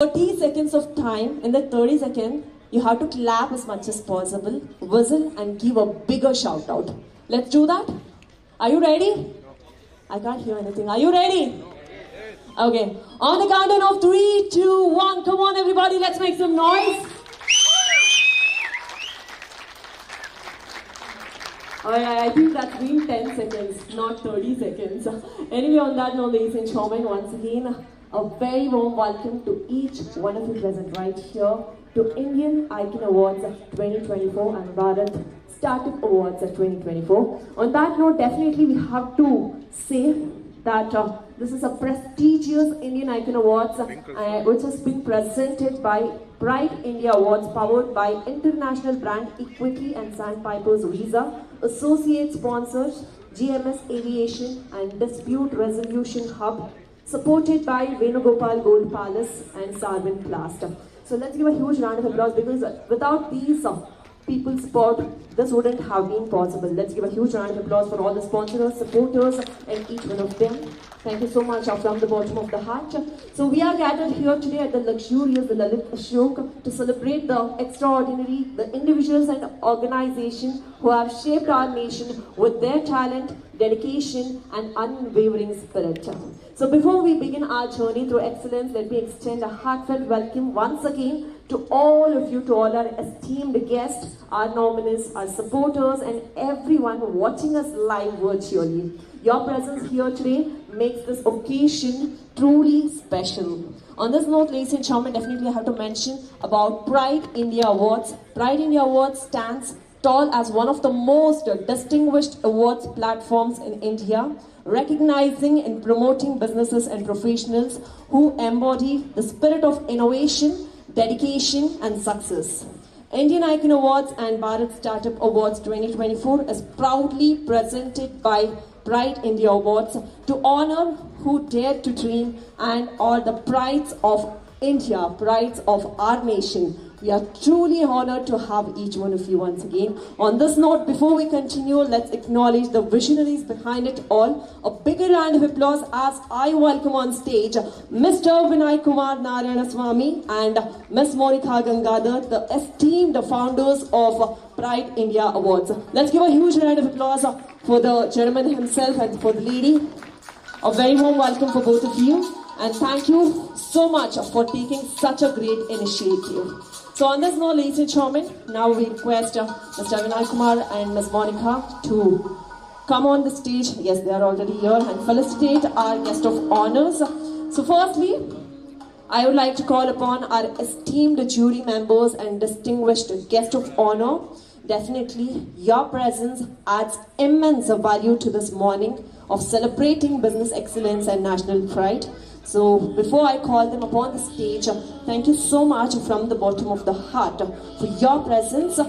30 seconds of time. In the 30 seconds, you have to clap as much as possible, whistle and give a bigger shout out. Let's do that. Are you ready? I can't hear anything. Are you ready? Okay. On the countdown of 3, 2, 1. Come on everybody, let's make some noise. Alright, I think that's been 10 seconds, not 30 seconds. Anyway, on that note, ladies and gentlemen, once again, a very warm welcome to each one of you present right here to Indian Icon Awards 2024 and Bharat Startup Awards 2024. On that note, definitely we have to say that this is a prestigious Indian Icon Awards which has been presented by Pride India Awards, powered by International Brand Equity and Sandpipers Visa, associate sponsors GMS Aviation and Dispute Resolution Hub, supported by Venugopal Gold Palace and Sarvin Plast. So let's give a huge round of applause, because without these people's support, this wouldn't have been possible. Let's give a huge round of applause for all the sponsors, supporters, and each one of them. Thank you so much from the bottom of the heart. So we are gathered here today at the luxurious the Lalit Ashok to celebrate the extraordinary, the individuals and organizations who have shaped our nation with their talent, dedication, and unwavering spirit. So before we begin our journey through excellence, let me extend a heartfelt welcome once again to all of you, to all our esteemed guests, our nominees, our supporters, and everyone watching us live virtually. Your presence here today makes this occasion truly special. On this note, ladies and gentlemen, definitely I have to mention about Pride India Awards. Pride India Awards stands tall as one of the most distinguished awards platforms in India, recognizing and promoting businesses and professionals who embody the spirit of innovation, dedication, and success. Indian Icon Awards and Bharat Startup Awards 2024 is proudly presented by Pride India Awards to honor who dared to dream and are the prides of India, prides of our nation. We are truly honored to have each one of you once again. On this note, before we continue, let's acknowledge the visionaries behind it all. A bigger round of applause as I welcome on stage Mr. Vinay Kumar Narayanaswamy and Ms. Monica Gangadhar, the esteemed founders of Pride India Awards. Let's give a huge round of applause for the gentleman himself and for the lady. A very warm welcome for both of you. And thank you so much for taking such a great initiative. So on this note, ladies and gentlemen, now we request Mr. Vinay Kumar and Ms. Monica to come on the stage. Yes, they are already here, and felicitate our guest of honors. So firstly, I would like to call upon our esteemed jury members and distinguished guest of honor. Definitely, your presence adds immense value to this morning of celebrating business excellence and national pride. So before I call them upon the stage, thank you so much from the bottom of the heart for your presence.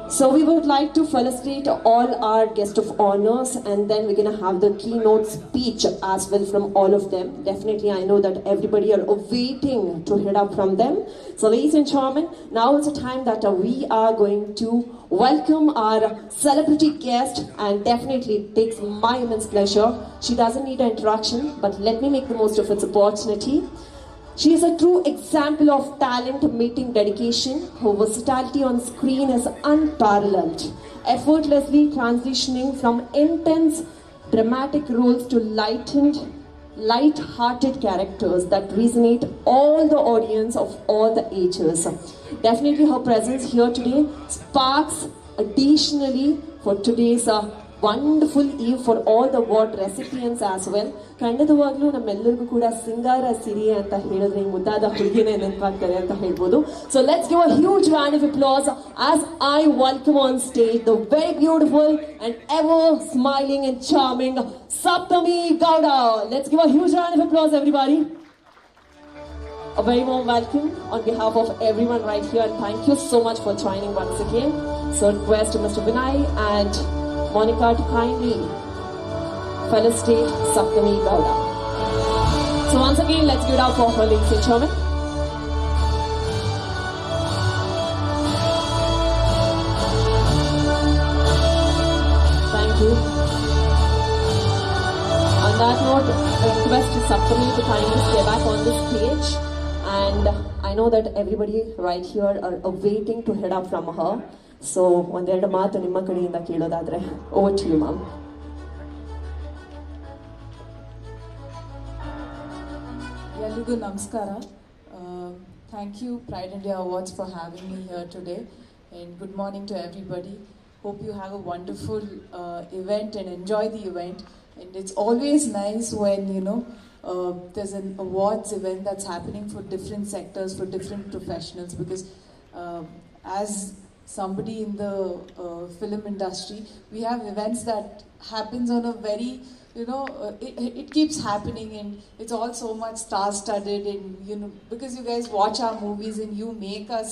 So we would like to felicitate all our guests of honors, and then we're going to have the keynote speech as well from all of them. Definitely, I know that everybody are waiting to hear up from them. So ladies and gentlemen, now is the time that we are going to welcome our celebrity guest, and definitely it takes my immense pleasure. She doesn't need an introduction, but let me make the most of its opportunity. She is a true example of talent meeting dedication. Her versatility on screen is unparalleled, effortlessly transitioning from intense dramatic roles to light-hearted characters that resonate all the audience of all the ages. Definitely her presence here today sparks additionally for today's wonderful eve for all the award recipients as well. ಖಂಡಿತವಾಗ್ಲೂ ನಮ್ಮೆಲ್ಲರಿಗೂ ಕೂಡ ಸಿಂಗಾರ ಸಿರಿ ಅಂತ ಹೇಳಿದ್ರೆ ಮುದ್ದಾದ ಹುಡುಗಿನೇ ನೆನಪಾಗ್ತಾರೆ ಅಂತ ಹೇಳ್ಬೋದು. So let's give a huge round of applause as I welcome on stage the very beautiful and ever smiling and charming Sapthami Gowda. Let's give a huge round of applause, everybody. A very warm welcome on behalf of everyone right here, and thank you so much for joining once again. So request Mr. Vinay and Monica to kindly felicitate Sapthami Gowda. So once again, let's give it up for her, ladies and gentlemen. Thank you. On that note, I request Sapthami to kindly stay back on the stage and And I know that everybody right here are waiting to head up from her. So, ಒಂದೆರಡು ಮಾತು ನಿಮ್ಮ ಕಡೆಯಿಂದ ಕೇಳೋದಾದ್ರೆ, over to you, ma'am. ಎಲ್ರಿಗೂ ನಮಸ್ಕಾರ. Thank you Pride India Awards for having me here today, and good morning to everybody. Hope you have a wonderful event and enjoy the event. And it's always nice when there's an awards event that's happening for different sectors, for different professionals, because as somebody in the film industry, we have events that happens on a very it keeps happening, and it's all so much star-studded, and because you guys watch our movies and you make us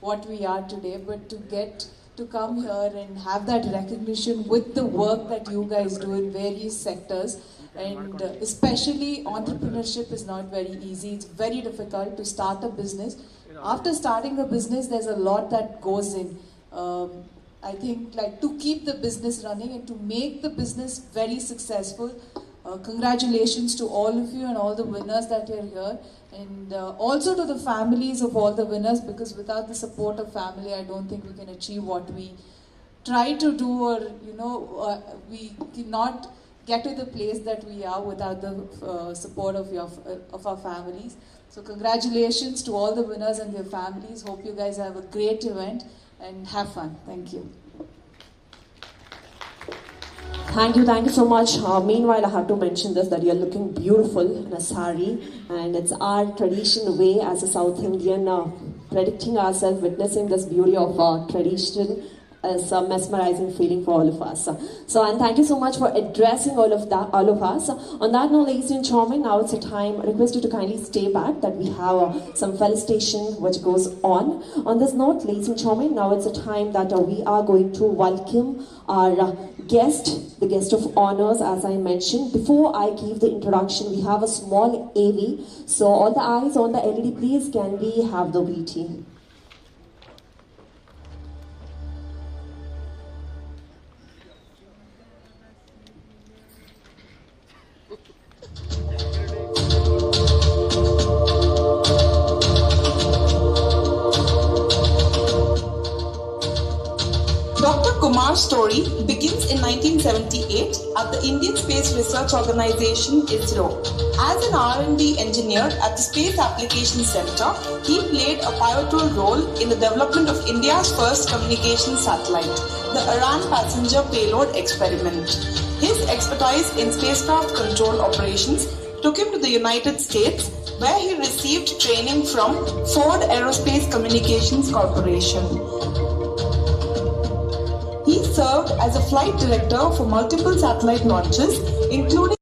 what we are today. But to get to come here and have that recognition with the work that you guys do in various sectors, and especially entrepreneurship is not very easy. It's very difficult to start a business. After starting a business, there's a lot that goes in. I think, like, to keep the business running and to make the business very successful. Congratulations to all of you and all the winners that are here, and also to the families of all the winners, because without the support of family, I don't think we can achieve what we try to do, or we cannot get to the place that we are without the support of our families. So congratulations to all the winners and their families. Hope you guys have a great event and have fun. Thank you. Thank you so much. Meanwhile, I have to mention this, that you're looking beautiful in a sari, and it's our tradition way as a South Indian, predicting ourselves, witnessing this beauty of tradition is a mesmerizing feeling for all of us. So, and thank you so much for addressing all of us. On that note, ladies and gentlemen, now it's a time. I request you to kindly stay back, that we have some felicitation which goes on. On this note, ladies and gentlemen, now it's a time that we are going to welcome our guest, the guest of honors, as I mentioned. Before I give the introduction, we have a small AV. So all the eyes on the LED, please, can we have the VT? Kumar's story begins in 1978 at the Indian Space Research Organisation (ISRO). As an R&D engineer at the Space Applications Centre, he played a pivotal role in the development of India's first communication satellite, the Aran Passenger Payload Experiment. His expertise in spacecraft control operations took him to the United States, where he received training from Ford Aerospace Communications Corporation. He served as a flight director for multiple satellite launches, including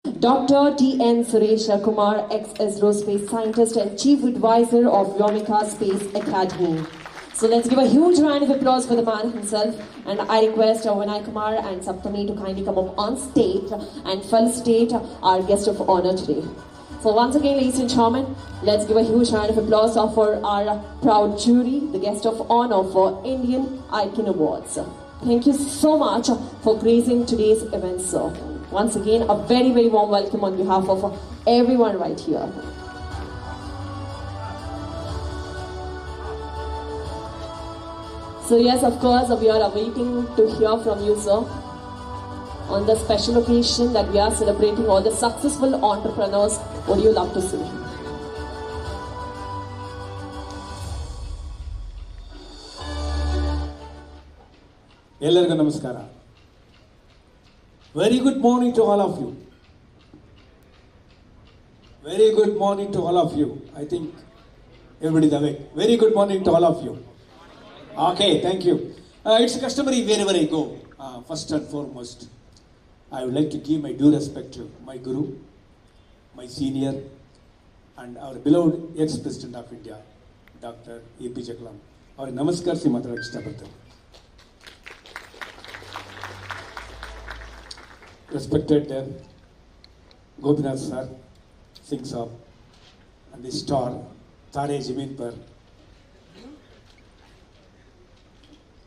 Dr. T.N. Suresh Kumar, ex-ISRO space scientist and chief advisor of Vyomika Space Academy. So let's give a huge round of applause for the man himself. And I request Vinay Kumar and Sapthami to kindly come up on stage and felicitate our guest of honor today. So once again, ladies and gentlemen, let's give a huge round of applause for our proud jury, the guest of honor for Indian Icon Awards. Thank you so much for gracing today's event, sir. Once again, a very, very warm welcome on behalf of everyone right here. So yes, of course, we are awaiting to hear from you, sir, on the special occasion that we are celebrating all the successful entrepreneurs. What do you love to say? ಎಲ್ಲರಿಗೂ ನಮಸ್ಕಾರ. Very good morning to all of you. Very good morning to all of you. I think everybody is awake. Very good morning to all of you. Okay, thank you. It's customary wherever I go. First and foremost, I would like to give my due respect to my guru, my senior, and our beloved ex-president of India, Dr. APJ Kalam. ಅವ್ರಿಗೆ ನಮಸ್ಕರಿಸಿ ಮಾತಾಡೋಕ್ಕೆ ಇಷ್ಟಪಡ್ತೇನೆ. Respected Gopinath sir, Singh sir, and the star Tare Zameen Par,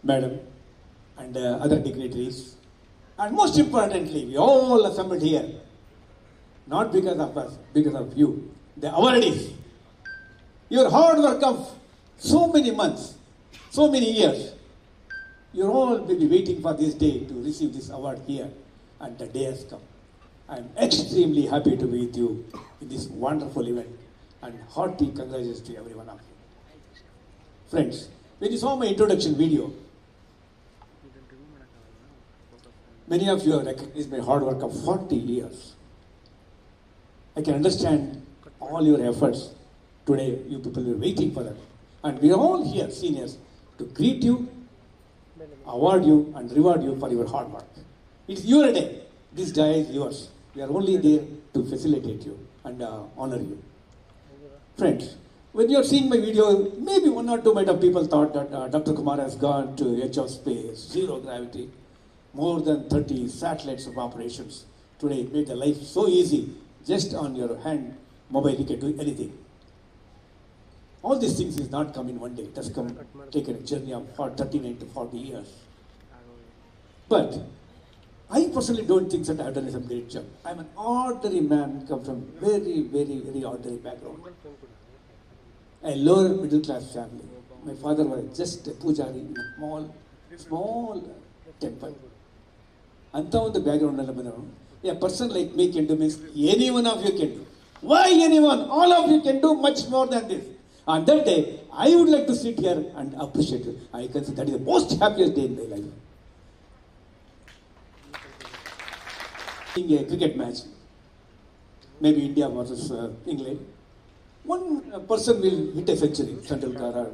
madam, and other dignitaries, and most importantly, we all assembled here, not because of us, because of you, the awardees. Your hard work of so many months, so many years, you're all maybe waiting for this day to receive this award here. And the day has come. I am extremely happy to be with you in this wonderful event, and hearty congratulations to every one of you. Friends, when you saw my introduction video, many of you have recognized my hard work of 40 years. I can understand all your efforts. Today, you people were waiting for that. And we are all here, seniors, to greet you, award you, and reward you for your hard work. It's your day. This day is yours. We are only there to facilitate you and honor you. Friends, when you are seeing my video, maybe one or two might have people thought that Dr. Kumar has gone to edge of space, zero gravity, more than 30 satellites of operations. Today, it made the life so easy. Just on your hand, mobile, you can do anything. All these things is not come in one day. It has come, taken a journey of 39 to 40 years. But I personally don't think that I have done some great job. I'm an ordinary man, come from very, very, very ordinary background. A lower middle class family. My father was just a pujari in a small temple. Anta on the background, a person like me can do means any one of you can do. Why anyone? All of you can do much more than this. On that day, I would like to sit here and appreciate you. I can say that is the most happiest day in my life. A cricket match, maybe India versus England, one person will hit a century, Tendulkar,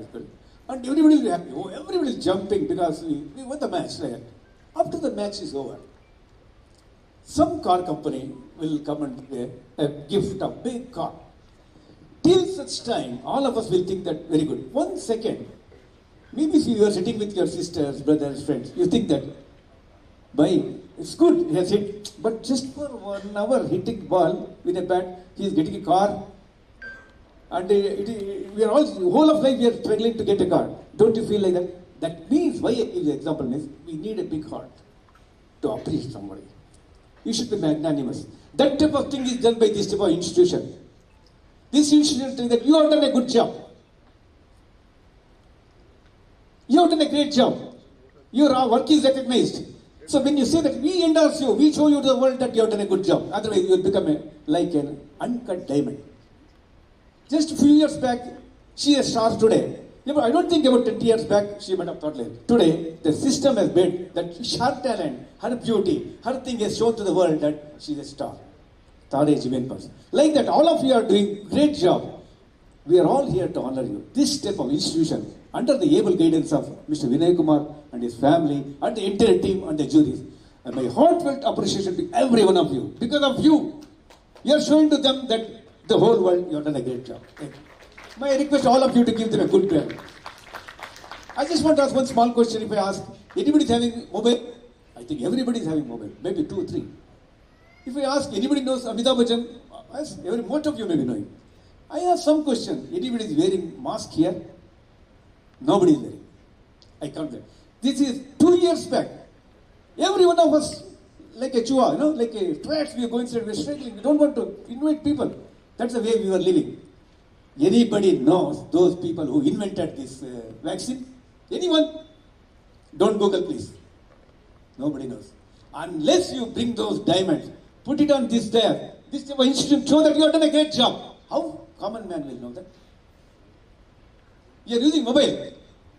and everybody will be happy. Oh, everybody is jumping because we won the match. Right? After the match is over, some car company will come and give a gift of big car. Till such time, all of us will think that very good. 1 second, maybe if you are sitting with your sisters, brothers, friends, you think that by it's good, he has hit, but just for 1 hour hitting ball with a bat, he is getting a car. And we are all, whole of life we are struggling to get a car. Don't you feel like that? That means, why I give the example means, we need a big heart to appreciate somebody. You should be magnanimous. That type of thing is done by this type of institution. This institution thinks that you have done a good job. You have done a great job. Your work is recognized. So when you say that we endorse you, we show you to the world that you have done a good job. Otherwise, you will become like an uncut diamond. Just a few years back, she is a star today. Yeah, but I don't think about 20 years back, she might have thought like today, the system has made that her talent, her beauty, her thing has shown to the world that she is a star. Tare Zameen Par. Like that, all of you are doing great job. We are all here to honor you. This type of institution, under the able guidance of Mr. Vinay Kumar and his family, and the entire team and the juries. And my heartfelt appreciation to every one of you. Because of you, You are showing to them that the whole world, you have done a great job. My request all of you to give them a good prayer. I just want to ask one small question. If I ask, anybody is having mobile? I think everybody is having mobile. Maybe 2, 3. If I ask, anybody knows Amitabh Bachchan? Most of you may be knowing. I ask some question. Anybody is wearing mask here? Nobody is wearing. I can't say. This is 2 years back. Every one of us, like a chua, like a tracks, we are going straight, we're struggling. We don't want to invite people. That's the way we were living. Anybody knows those people who invented this vaccine? Anyone? Don't Google, please. Nobody knows. Unless you bring those diamonds, put it on this institute, show that you have done a great job. How common man will know that? You are using mobile.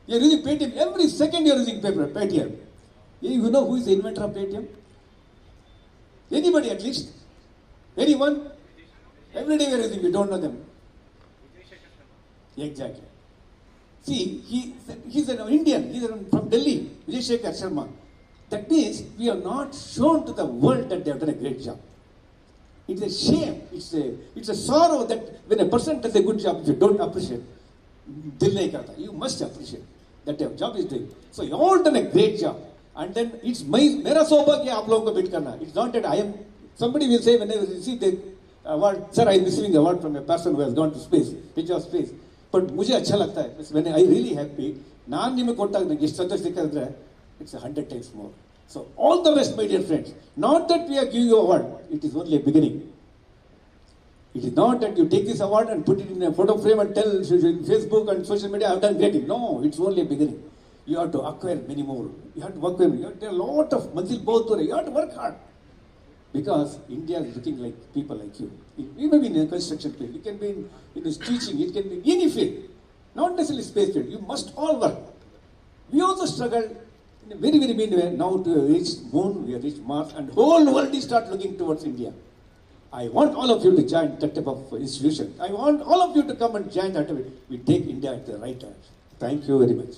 You are using Paytm. Every second you are using Paytm. You know who is the inventor of Paytm? Anybody at least? Anyone? Every day we are using, we don't know them. Exactly. See, he's an Indian, he's from Delhi, Vijay Shekhar Sharma. That means we have not shown to the world that they have done a great job. It's a shame, it's a sorrow that when a person does a good job, if you don't appreciate, you must appreciate that your job is doing. So you all done a great job. And then it's mera saubhagya aap logon ko bit karna. It's not that I am, somebody will say when they receive the award, sir, I am receiving the award from a person who has gone to space, pitch of space. But मुझे अच्छा लगता है, when I really happy, नान निमे कोटा इस संतोष दिखा रहा है, it's 100 times more. So all the best, my dear friends. Not that we are giving you award, it is only a beginning. It is not that you take this award and put it in a photo frame and tell Facebook and social media, I have done great. No, it's only a beginning. You have to acquire many more. You have to work with you have to, a lot of manzil both way. You have to work hard. Because India is looking like people like you. You may be in a construction field, it can be in teaching, it can be in any field. Not necessarily space field. You must all work. We also struggled in a very, very mean way now to reach moon, we have reached Mars, and whole world is start looking towards India. I want all of you to join that type of institution. I want all of you to come and join that. We take India at the right time. Thank you very much.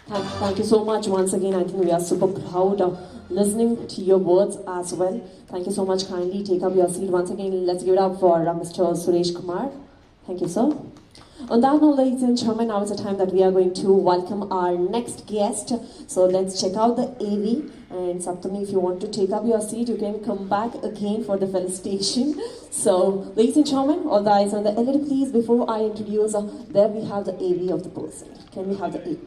Thank you so much once again. I think we are super proud of listening to your words as well. Thank you so much. Kindly take up your seat once again. Let's give it up for Mr. Suresh Kumar. Thank you, sir. On that note, ladies and gentlemen, now is the time that we are going to welcome our next guest. So let's check out the AV. And Sapthami, if you want to take up your seat, you can come back again for the felicitation. So, ladies and gentlemen, all the eyes on the LED, please. Before I introduce, there we have the AV of the person. Can we have the AV?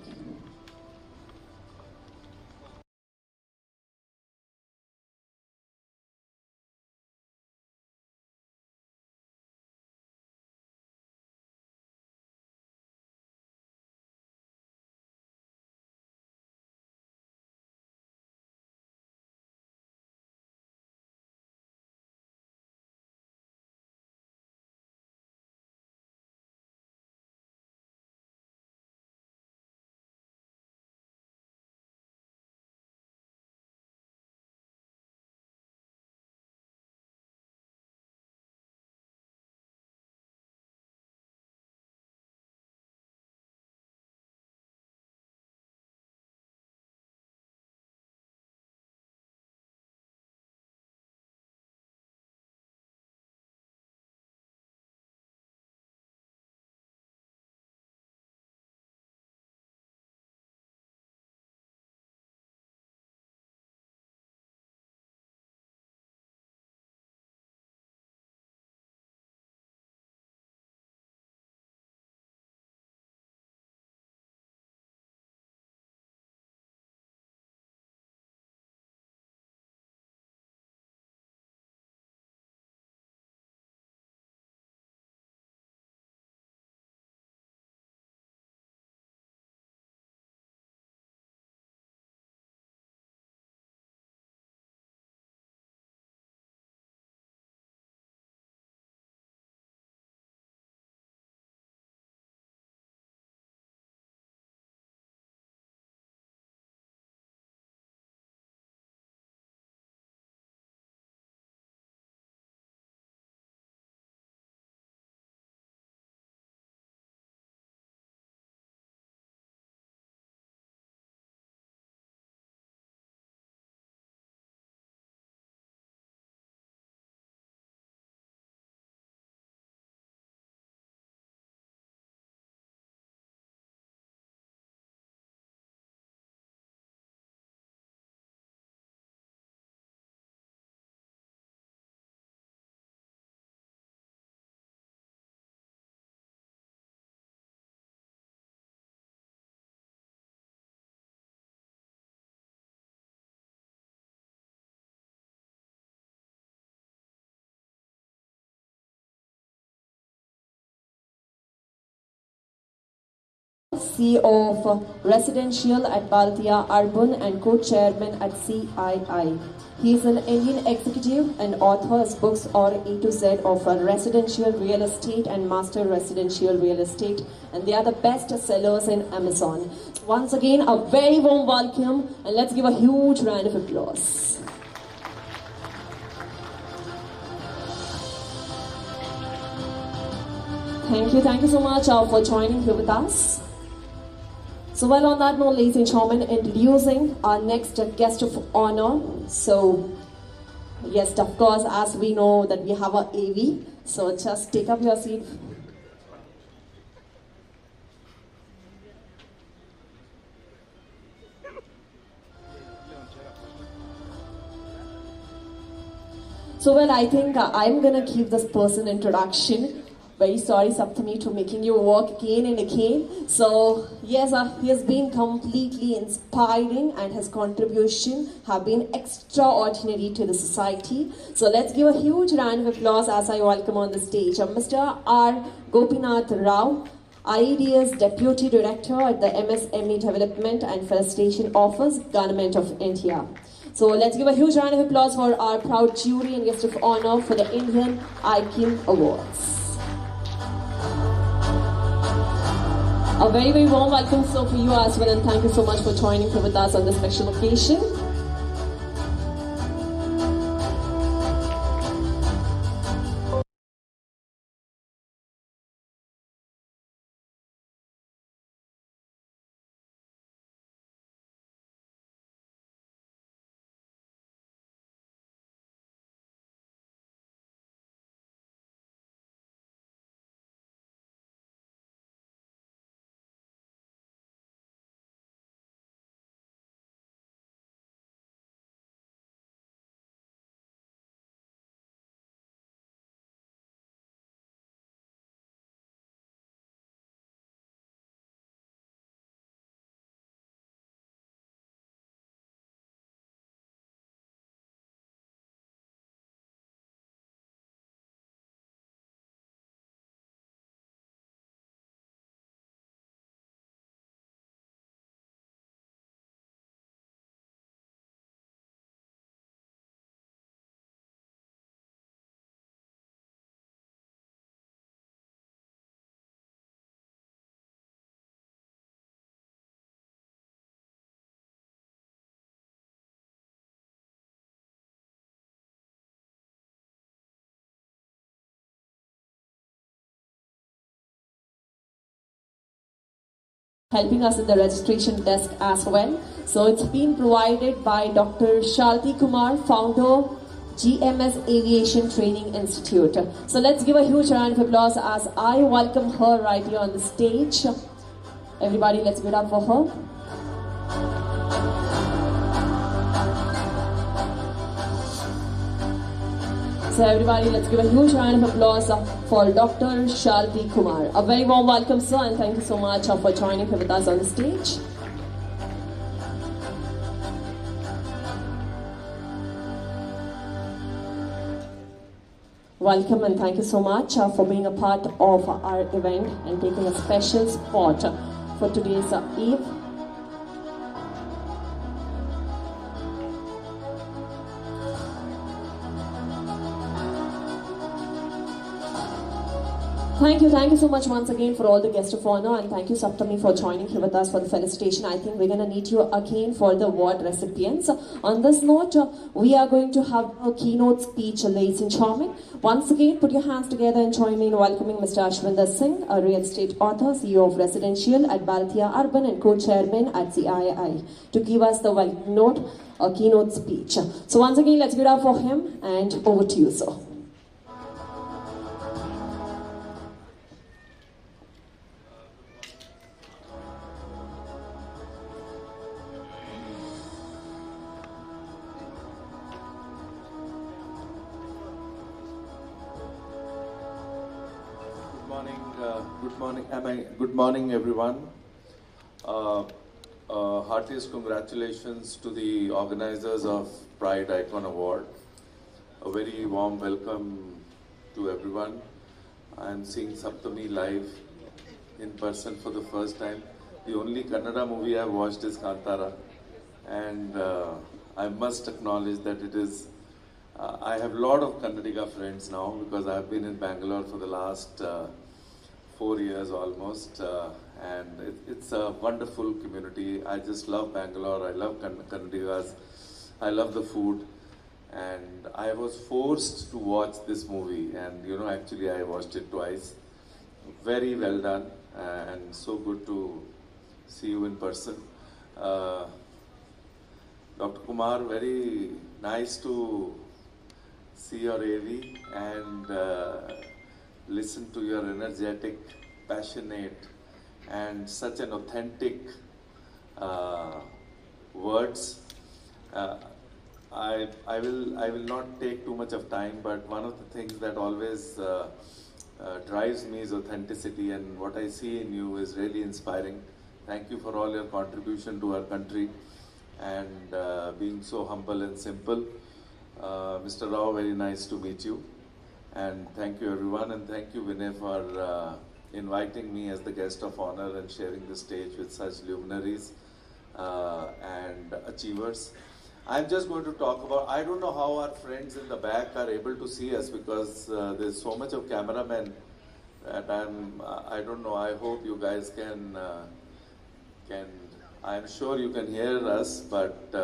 CEO of Residential at Bharatiya Urban and co-chairman at CII. He is an Indian executive and author of books or A to Z of residential real estate and master residential real estate, and they are the best sellers in Amazon. Once again, a very warm welcome, and let's give a huge round of applause. Thank you so much for joining here with us. So well, on that note, ladies and gentlemen, introducing our next guest of honor. So yes, of course, as we know that we have our AV, so just take up your seat. So well, I think I'm gonna keep this person introduction. Very sorry, Sapthami, to making you work again and again. So yes, he has been completely inspiring, and his contribution have been extraordinary to the society. So let's give a huge round of applause as I welcome on the stage Mr. R. Gopinath Rao, IED's Deputy Director at the MSME Development and Facilitation Office, Government of India. So let's give a huge round of applause for our proud jury and guest of honor for the Indian IQ Awards. A very, very warm welcome so for you as well, and thank you so much for joining with us on this special occasion. Helping us in the registration desk as well. So it's been provided by Dr. Shalti Kumar, founder, GMS Aviation Training Institute. So let's give a huge round of applause as I welcome her right here on the stage. Everybody, let's give it up for her. So everybody, let's give a huge round of applause for Dr. Shalti Kumar. A very warm welcome, sir, and thank you so much for joining with us on the stage. Welcome and thank you so much for being a part of our event and taking a special spot for today's eve. Thank you so much once again for all the guests of honor, and thank you Sapthami for joining here with us for the felicitation. I think we're going to need you again for the award recipients. On this note, we are going to have a keynote speech, ladies and gentlemen. Once again, put your hands together and join me in welcoming Mr. Ashwinder Singh, a real estate author, CEO of Residential at Bharatiya Urban and co-chairman at CII, to give us the welcome note, a keynote speech. So once again, let's give it up for him, and over to you, sir. Good morning, everyone. Heartiest congratulations to the organizers of Pride Icon Award. A very warm welcome to everyone. I'm seeing Sapthami live in person for the first time. The only Kannada movie I've watched is Kantara, and I must acknowledge that it is. I have a lot of Kannadiga friends now because I've been in Bangalore for the last 4 years almost, and it's a wonderful community. I just love Bangalore. I love Kannadigas. I love the food, and I was forced to watch this movie, and actually I watched it twice. Very well done, and so good to see you in person. Uh, Dr. Kumar, very nice to see your AV and listen to your energetic, passionate, and such an authentic words. I will not take too much of time, but one of the things that always drives me is authenticity, and what I see in you is really inspiring. Thank you for all your contribution to our country and being so humble and simple. Mr. Rao, very nice to meet you. And thank you everyone, and thank you Vinay for inviting me as the guest of honor and sharing the stage with such luminaries and achievers. I'm just going to talk about, I don't know how our friends in the back are able to see us because there's so much of cameramen that I don't know, I hope you guys can, I'm sure you can hear us, but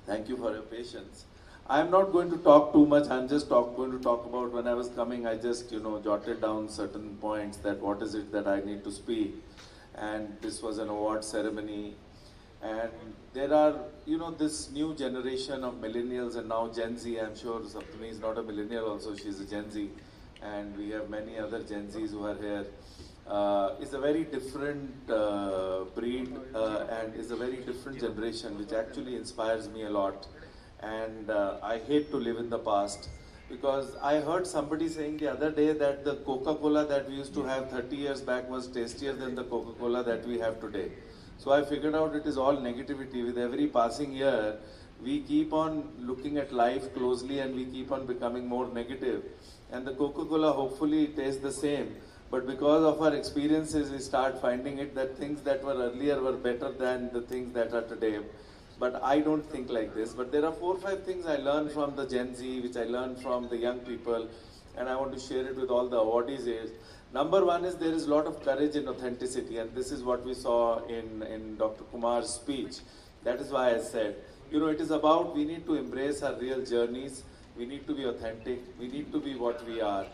thank you for your patience. I'm not going to talk too much, I'm just going to talk about when I was coming, I just, jotted down certain points that what is it that I need to speak. And this was an award ceremony. And there are, this new generation of millennials and now Gen Z. I'm sure Sapthami is not a millennial also, she's a Gen Z. And we have many other Gen Zs who are here. It's a very different breed and is a very different generation, which actually inspires me a lot. And I hate to live in the past because I heard somebody saying the other day that the Coca-Cola that we used to have 30 years back was tastier than the Coca-Cola that we have today. So I figured out it is all negativity. With every passing year, we keep on looking at life closely and we keep on becoming more negative. And the Coca-Cola hopefully tastes the same. But because of our experiences, we start finding it that things that were earlier were better than the things that are today. But I don't think like this. But there are 4 or 5 things I learned from the Gen Z, which I learned from the young people, and I want to share it with all the awardees. Number one is there is a lot of courage in authenticity, and this is what we saw in Dr. Kumar's speech. That is why I said, it is about we need to embrace our real journeys, we need to be authentic, we need to be what we are.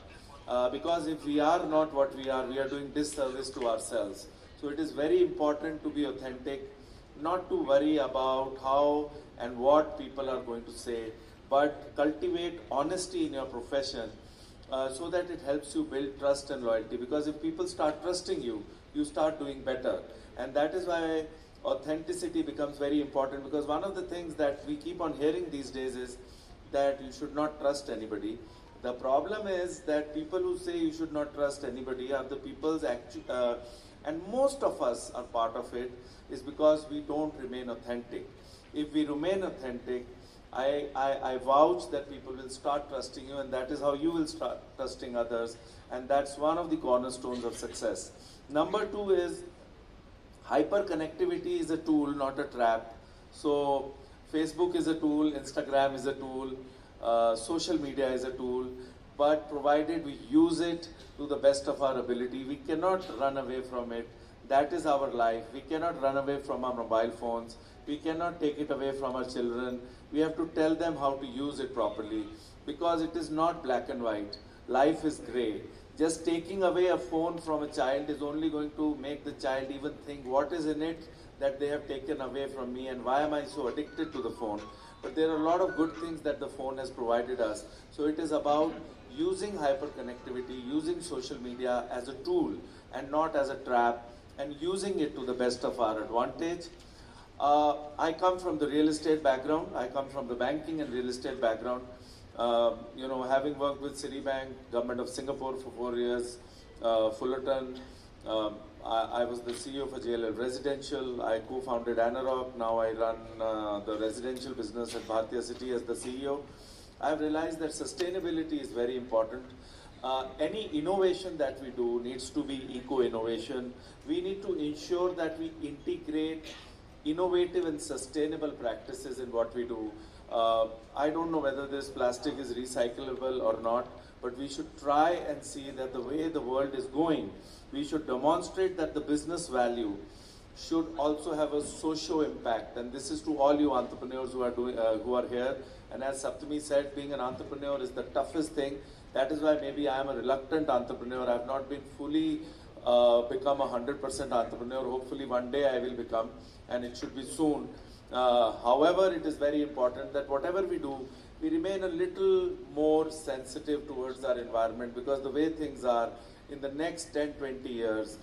Because if we are not what we are doing disservice to ourselves. So it is very important to be authentic, not to worry about how and what people are going to say, but cultivate honesty in your profession so that it helps you build trust and loyalty. Because if people start trusting you, you start doing better. And that is why authenticity becomes very important, because one of the things that we keep on hearing these days is that you should not trust anybody. The problem is that people who say you should not trust anybody are the people's and most of us are part of it, is because we don't remain authentic. If we remain authentic, I vouch that people will start trusting you, and that is how you will start trusting others, and that's one of the cornerstones of success. Number 2 is hyperconnectivity is a tool, not a trap. So Facebook is a tool, Instagram is a tool, social media is a tool, but provided we use it to the best of our ability, we cannot run away from it. That is our life. We cannot run away from our mobile phones. We cannot take it away from our children. We have to tell them how to use it properly, because it is not black and white. Life is grey. Just taking away a phone from a child is only going to make the child even think what is in it that they have taken away from me and why am I so addicted to the phone. But there are a lot of good things that the phone has provided us. So it is about using hyperconnectivity, using social media as a tool and not as a trap, and using it to the best of our advantage. I come from the real estate background. I come from the banking and real estate background. Having worked with Citibank, Government of Singapore for 4 years, Fullerton, I was the CEO for JLL Residential. I co-founded Anarock. Now I run the residential business at Bhartiya City as the CEO. I've realized that sustainability is very important. any innovation that we do needs to be eco-innovation. We need to ensure that we integrate innovative and sustainable practices in what we do. I don't know whether this plastic is recyclable or not, but we should try and see that the way the world is going, we should demonstrate that the business value should also have a socio impact. And this is to all you entrepreneurs who are here. And as Sapthami said, being an entrepreneur is the toughest thing. That is why maybe I am a reluctant entrepreneur. I have not been fully become a 100% entrepreneur. Hopefully one day I will become, and it should be soon. However, it is very important that whatever we do, we remain a little more sensitive towards our environment, because the way things are, in the next 10-20 years,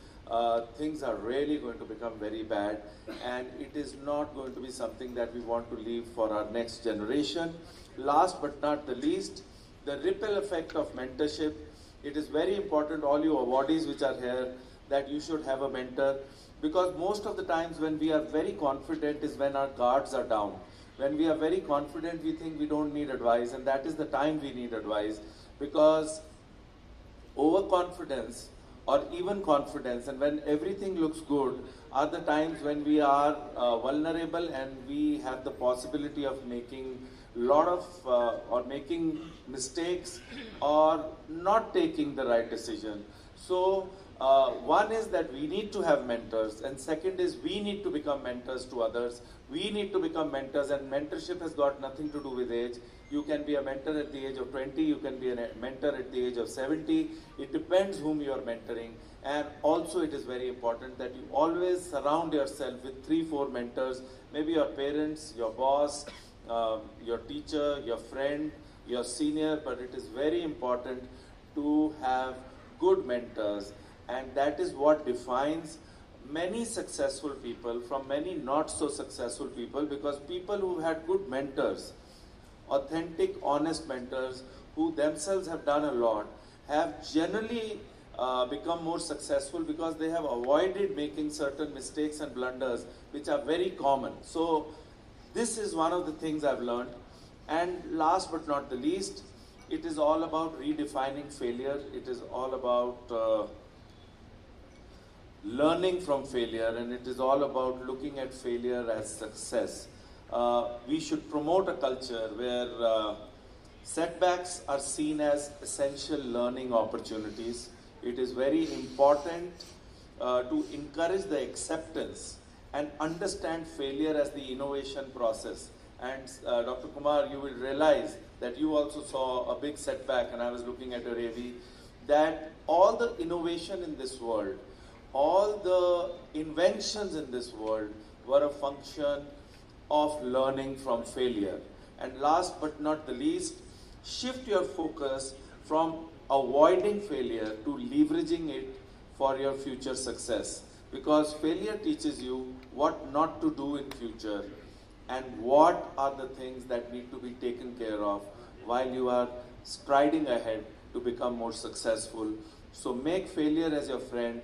things are really going to become very bad, and it is not going to be something that we want to leave for our next generation. Last but not the least, the ripple effect of mentorship. It is very important, all you awardees which are here, that you should have a mentor, because most of the times when we are very confident is when our guards are down. When we are very confident, we think we don't need advice, and that is the time we need advice, because overconfidence or even confidence, and when everything looks good, are the times when we are vulnerable and we have the possibility of making or making mistakes or not taking the right decision. So one is that we need to have mentors, and second is we need to become mentors to others. We need to become mentors, and mentorship has got nothing to do with age. You can be a mentor at the age of 20, you can be a mentor at the age of 70. It depends whom you are mentoring. And also it is very important that you always surround yourself with 3-4 mentors, maybe your parents, your boss, your teacher, your friend, your senior, but it is very important to have good mentors, and that is what defines many successful people from many not so successful people, because people who had good mentors, authentic, honest mentors who themselves have done a lot, have generally become more successful because they have avoided making certain mistakes and blunders which are very common. So this is one of the things I've learned. And last but not the least, it is all about redefining failure. It is all about learning from failure, and it is all about looking at failure as success. We should promote a culture where setbacks are seen as essential learning opportunities. It is very important to encourage the acceptance and understand failure as the innovation process. And Dr. Kumar, you will realize that you also saw a big setback, and I was looking at your AV, that all the innovation in this world, all the inventions in this world were a function of learning from failure. And last but not the least, shift your focus from avoiding failure to leveraging it for your future success. Because failure teaches you what not to do in future and what are the things that need to be taken care of while you are striding ahead to become more successful. So make failure as your friend,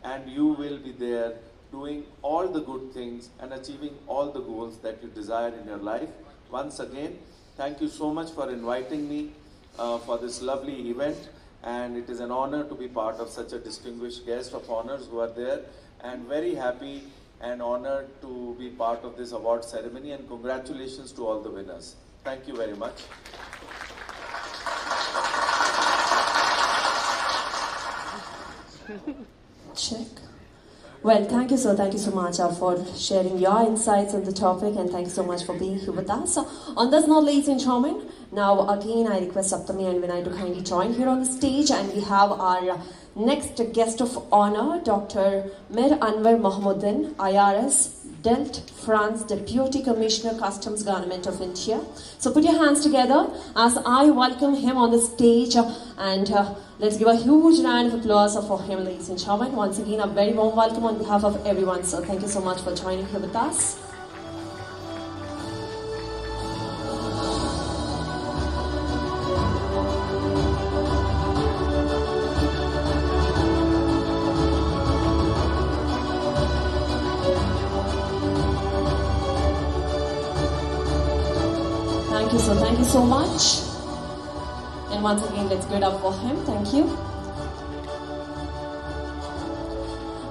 and you will be there doing all the good things and achieving all the goals that you desire in your life. Once again, thank you so much for inviting me for this lovely event, and it is an honor to be part of such a distinguished guest of honors who are there, and very happy and honored to be part of this award ceremony, and congratulations to all the winners. Thank you very much. Check. Well, thank you so much for sharing your insights on the topic, and thank you so much for being here with us. On this note, ladies and gentlemen, now again I request Sapthami and Vinay to kindly join here on the stage, and we have our next guest of honor, Dr. Mir Anwar Mahmoudin, IRS, Delft, France, Deputy Commissioner, Customs, Government of India. So put your hands together as I welcome him on the stage, and let's give a huge round of applause for him, ladies and gentlemen. Once again, a very warm welcome on behalf of everyone. So thank you so much for joining here with us. Thank you so much. And And once again, let's give it up for him. Thank you.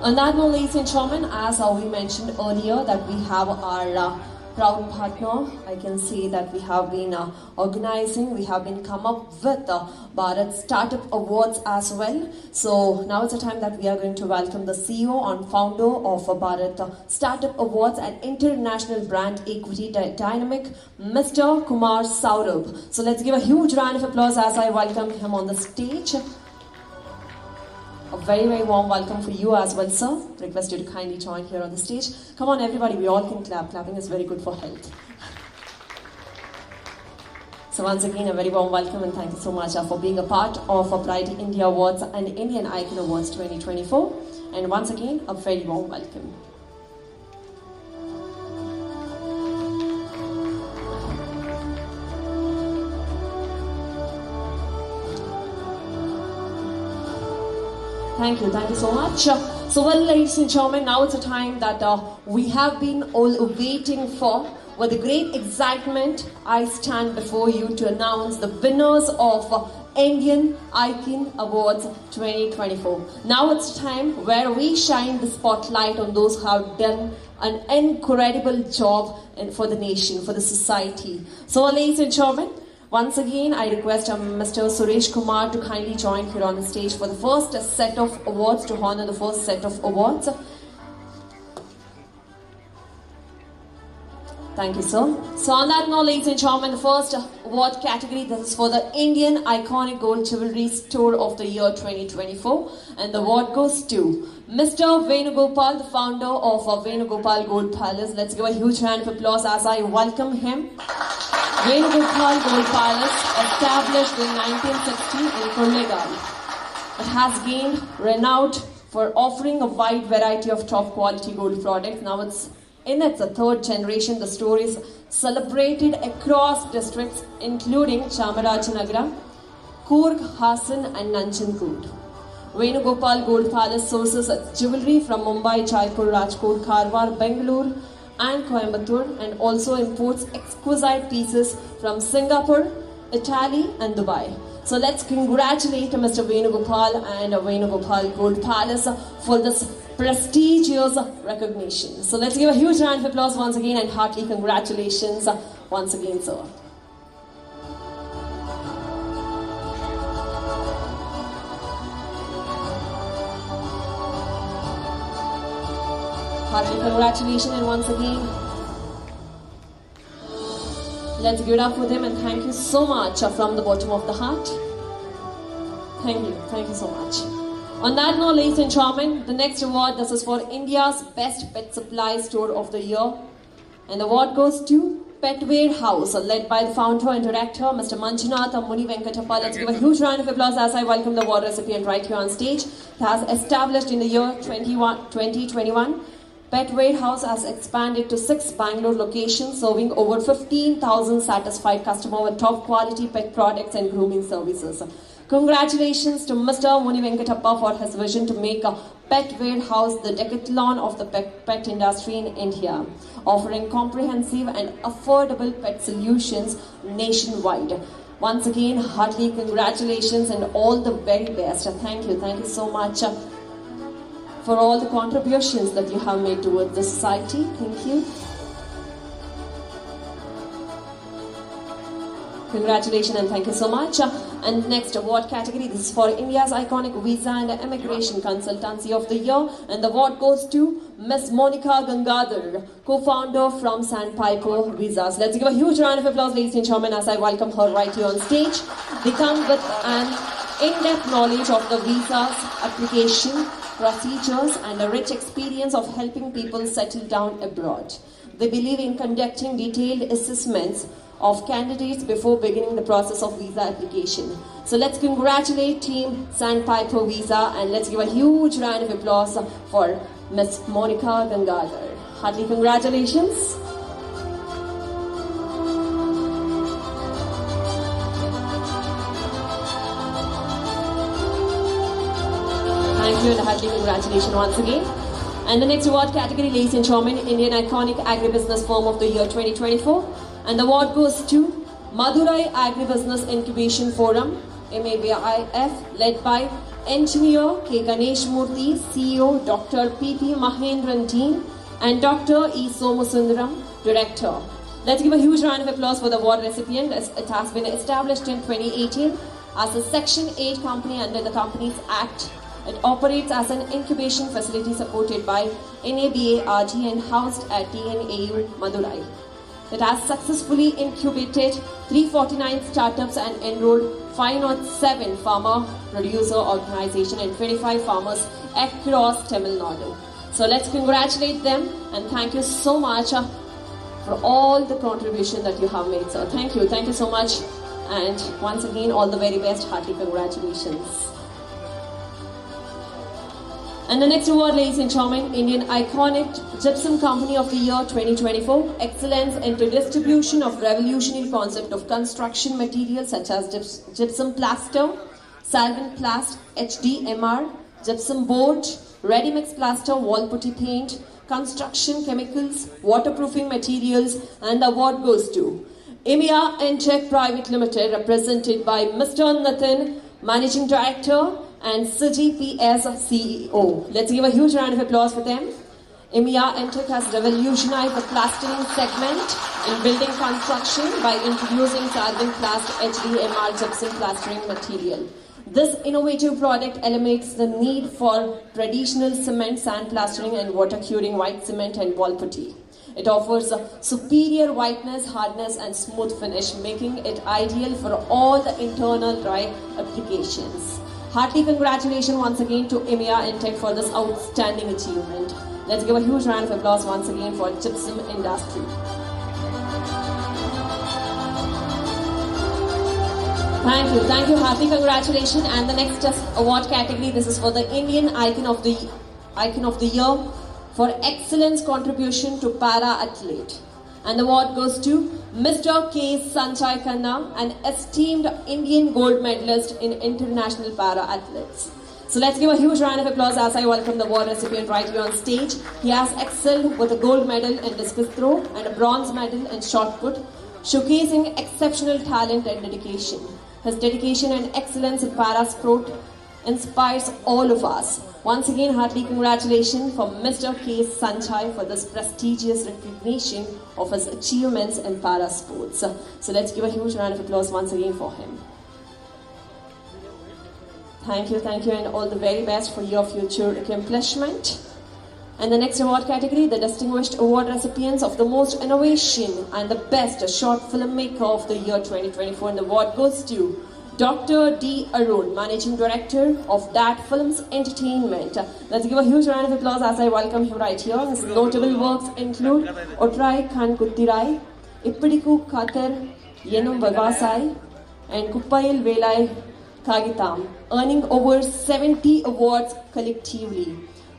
On that note, ladies and gentlemen, as we mentioned earlier, that we have our proud partner. I can say that we have been organizing, we have been come up with Bharat Startup Awards as well. So now it's the time that we are going to welcome the CEO and founder of Bharat Startup Awards and International Brand Equity Dynamic, Mr. Kumar Saurabh. So let's give a huge round of applause as I welcome him on the stage. A very, very warm welcome for you as well, sir. Request you to kindly join here on the stage. Come on, everybody, we all can clap. Clapping is very good for health. So once again, a very warm welcome and thank you so much for being a part of Pride India Awards and Indian Icon Awards 2024. And once again, a very warm welcome. Thank you so much. So well, ladies and gentlemen, now it's a time that we have been all waiting for. With great excitement, I stand before you to announce the winners of Indian Icon Awards 2024. Now it's time where we shine the spotlight on those who have done an incredible job for the nation, for the society. So ladies and gentlemen, once again, I request Mr. Suresh Kumar to kindly join here on the stage for the first set of awards, to honor the first set of awards. Thank you, sir. So on that note, ladies and gentlemen, the first award category, this is for the Indian Iconic Gold Jewelry Store of the Year 2024. And the award goes to Mr. Venugopal, the founder of Venugopal Gold Palace. Let's give a huge round of applause as I welcome him. Venugopal Gold Palace, established in 1960 in Kollegal. It has gained renown for offering a wide variety of top quality gold products. Now it's in its third generation. The store is celebrated across districts including Chamarajanagar, Coorg, Hassan and Nanjangud. Venugopal Gold Palace sources its jewelry from Mumbai, Jaipur, Rajkot, Karwar, Bengaluru and Coimbatore, and also imports exquisite pieces from Singapore, Italy and Dubai. So let's congratulate Mr. Venugopal and Venugopal Gold Palace for this prestigious recognition. So let's give a huge round of applause once again and hearty congratulations once again, sir. Hearty congratulations, and once again, let's give it up for them and thank you so much from the bottom of the heart. Thank you so much. On that note, ladies and gentlemen, the next award, this is for India's Best Pet Supply Store of the Year. And the award goes to Pet Warehouse, led by the founder and director, Mr. Manjunath Muni Venkatappa. Let's give a huge round of applause as I welcome the award recipient right here on stage. It has established in the year 2021. Pet Warehouse has expanded to 6 Bangalore locations, serving over 15,000 satisfied customers with top quality pet products and grooming services. Congratulations to Mr. Muni Venkatappa for his vision to make a Pet Warehouse the decathlon of the pet industry in India, offering comprehensive and affordable pet solutions nationwide. Once again, heartily congratulations and all the very best. Thank you so much for all the contributions that you have made towards the society. Thank you. Congratulations and thank you so much. And next award category, this is for India's Iconic Visa and Immigration Consultancy of the Year. And the award goes to Ms. Monica Gangadhar, co-founder from Sandpiper Visas. Let's give a huge round of applause, ladies and gentlemen, as I welcome her right here on stage. They come with an in-depth knowledge of the visas, application, procedures and a rich experience of helping people settle down abroad. They believe in conducting detailed assessments of candidates before beginning the process of visa application. So let's congratulate Team Sandpiper Visa and let's give a huge round of applause for Ms. Monica Gangadhar. Heartily congratulations. Thank you and heartily congratulations once again. And the next award category, ladies and gentlemen, Indian Iconic Agribusiness Firm of the Year 2024. And the award goes to Madurai Agribusiness Incubation Forum, MABIF, led by Engineer K. Ganesh Murthy, CEO Dr. P.P. Mahendran Dean, and Dr. E. Somasundaram, Director. Let's give a huge round of applause for the award recipient. It has been established in 2018 as a Section 8 company under the Companies Act. It operates as an incubation facility supported by NABARG and housed at TNAU Madurai. It has successfully incubated 349 startups and enrolled 507 farmer producer organizations and 25 farmers across Tamil Nadu. So let's congratulate them and thank you so much for all the contribution that you have made. So thank you so much, and once again all the very best, hearty congratulations. And the next award, ladies and gentlemen, Indian Iconic Gypsum Company of the Year 2024, Excellence into Distribution of Revolutionary Concept of Construction Materials such as Gypsum Plaster, Solvent Plast, HDMR, Gypsum Board, Ready Mix Plaster, Wall Putty Paint, Construction Chemicals, Waterproofing Materials, and the award goes to EMEA Entech Private Limited, represented by Mr. Nathan, Managing Director, and Siji PS CEO. Let's give a huge round of applause for them. EMEA Entech has revolutionized the plastering segment in building construction by introducing Solvent Plast HDMR gypsum plastering material. This innovative product eliminates the need for traditional cement, sand plastering, and water curing white cement and wall putty. It offers a superior whiteness, hardness, and smooth finish, making it ideal for all the internal dry applications. Hearty congratulations once again to EMEA Entech for this outstanding achievement. Let's give a huge round of applause once again for gypsum industry. Thank you, hearty congratulations. And the next award category, this is for the Indian Icon of the Year for excellence contribution to para athlete. And the award goes to Mr. K. Sanjay Khanna, an esteemed Indian gold medalist in international para athletes. So let's give a huge round of applause as I welcome the award recipient right here on stage. He has excelled with a gold medal in discus throw and a bronze medal in shot put, showcasing exceptional talent and dedication. His dedication and excellence in para sport inspires all of us. Once again, hearty congratulations for Mr. K. Sanjay for this prestigious recognition of his achievements in para sports. So let's give a huge round of applause once again for him. Thank you, and all the very best for your future accomplishment. And the next award category, the distinguished award recipients of the most innovation and the best short filmmaker of the year 2024. And the award goes to Dr. D. Arun, Managing Director of Dat Films Entertainment. Let's give a huge round of applause as I welcome him right here. His notable works include Otrai Khan Kuttirai, Ippidiku Khatar Yenum Vavasai, and Kuppayil Velai Kagitam, earning over 70 awards collectively.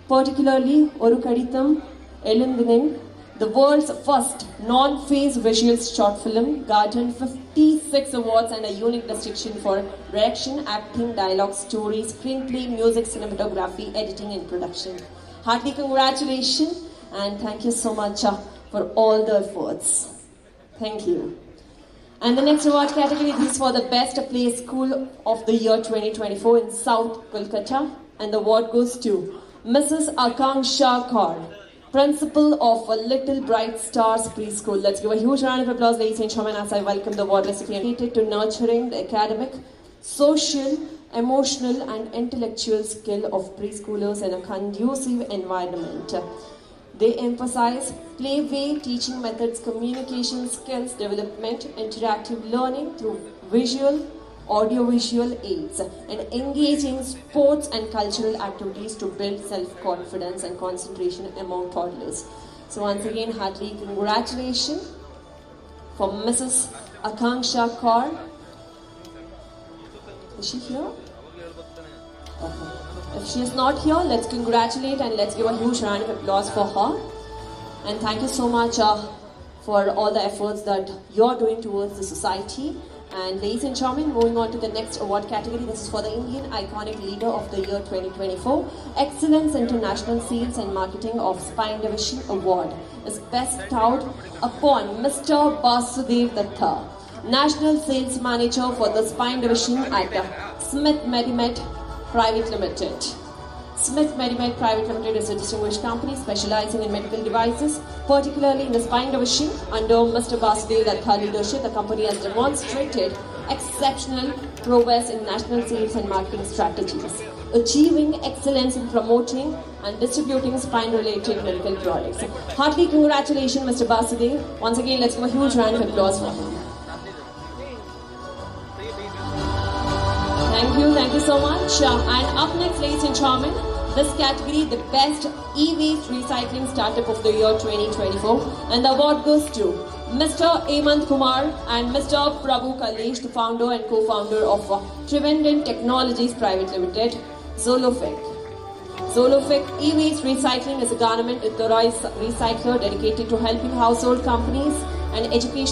Particularly, Oru Kaditam Elundinin, the world's first non-phase visual short film, garnered 56 awards and a unique distinction for direction, acting, dialogue, story, screenplay, music, cinematography, editing, and production. Hearty congratulations and thank you so much for all the efforts. Thank you. And the next award category is for the Best Play School of the Year 2024 in South Kolkata, and the award goes to Mrs. Akanksha Kaur, Principal of Little Bright Stars Preschool. Let's give a huge round of applause, ladies and gentlemen, as I welcome the award recipient dedicated to nurturing the academic, social, emotional, and intellectual skill of preschoolers in a conducive environment. They emphasize play-way teaching methods, communication skills development, interactive learning through visual, audiovisual aids, and engaging sports and cultural activities to build self-confidence and concentration among toddlers. So once again, hearty congratulations for Mrs. Akanksha Kaur. Is she here? Okay. If she is not here, let's congratulate and let's give a huge round of applause for her. And thank you so much for all the efforts that you're doing towards the society. And ladies and gentlemen, moving on to the next award category. This is for the Indian Iconic Leader of the Year 2024. Excellence International Sales and Marketing of Spine Division Award is bestowed upon Mr. Basudev Datta, National Sales Manager for the Spine Division at Smith Medimet Private Limited. Smith Medimet Private Limited is a distinguished company specializing in medical devices, particularly in the spine division. Under Mr. Basudev Datta leadership, the company has demonstrated exceptional progress in national sales and marketing strategies, achieving excellence in promoting and distributing spine-related medical products. Heartily congratulations, Mr. Basudev. Once again, let's give a huge round of applause for him. Thank you so much. And up next, ladies and gentlemen, this category, the best e-waste recycling startup of the year 2024, and the award goes to Mr. Hemant Kumar and Mr. Prabhu Kalesh, the founder and co-founder of Trivandrum Technologies Private Limited, Zolofic. Zolofic e-waste recycling is a government authorized recycler dedicated to helping household companies and education